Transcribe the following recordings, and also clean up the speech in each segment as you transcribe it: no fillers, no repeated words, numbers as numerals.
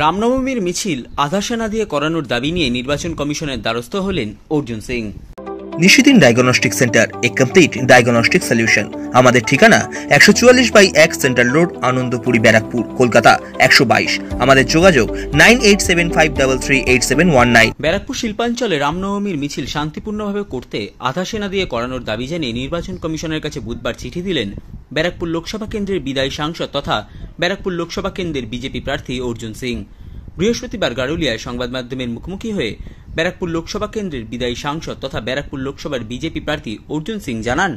রামনবমীর মিছিল আধা সেনা দিয়ে করানোর দাবি নিয়ে নির্বাচন কমিশনের দ্বারস্থ হলেন অর্জুন সিং। নিশিদিন ডায়াগনস্টিক সেন্টার, এ কমপ্লিট ডায়াগনস্টিক সলিউশন। আমাদের ঠিকানা 144/1 সেন্ট্রাল রোড, আনন্দপুরি, ব্যারাকপুর, কলকাতা 122। আমাদের যোগাযোগ 9875338719। ব্যারাকপুর শিল্পাঞ্চলে রামনবমীর মিছিল শান্তিপূর্ণভাবে করতে আধা সেনা দিয়ে করানোর দাবি জানিয়ে নির্বাচন কমিশনের কাছে বুধবার চিঠি দিলেন ব্যারাকপুর লোকসভা কেন্দ্রের বিদায়ী সাংসদ তথা ব্যারাকপুর লোকসভা কেন্দ্রের বিজেপি প্রার্থী অর্জুন সিং। বৃহস্পতিবার গারুলিয়ায় সংবাদ মাধ্যমের মুখোমুখি হয়ে ব্যারাকপুর লোকসভা কেন্দ্রের বিদায়ী সাংসদ তথা ব্যারাকপুর লোকসভার বিজেপি প্রার্থী অর্জুন সিং জানান,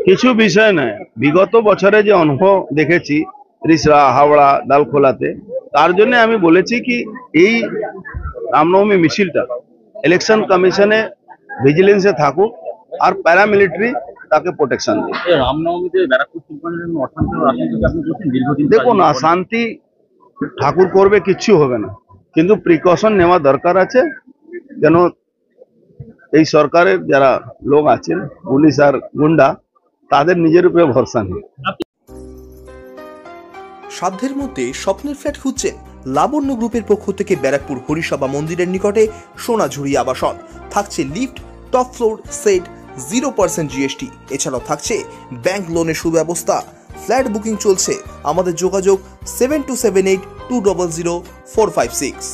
কিছু বিষয় নয়, বিগত বছরে যে অনুভব দেখেছি রিসরা, হাওড়া, দালখোলাতে, তার জন্য আমি বলেছি কি এই রামনবমী মিছিলটা ইলেকশন কমিশনে ভিজিলেন্সে থাকুক আর প্যারামিলিটারি তাকে প্রোটেকশন দিক। দেখুন না, শান্তি ঠাকুর করবে, কিচ্ছু হবে না, কিন্তু প্রিকশন নেওয়া দরকার আছে। যেন এই সরকারের যারা লোক আছেন, পুলিশ আর গুন্ডা, তাদের নিজের উপরে ভরসা নেই। সাধ্যের মধ্যে স্বপ্নের ফ্ল্যাট খুঁজছেন? লাবণ্য গ্রুপের পক্ষ থেকে ব্যারাকপুর হরিসভা মন্দিরের নিকটে সোনাঝুরি আবাসন। থাকছে lift, top floor, set, 0% GST। এছাড়াও থাকছে ব্যাংক লোনের সুব্যবস্থা। ফ্ল্যাট বুকিং চলছে। আমাদের যোগাযোগ 7278200456।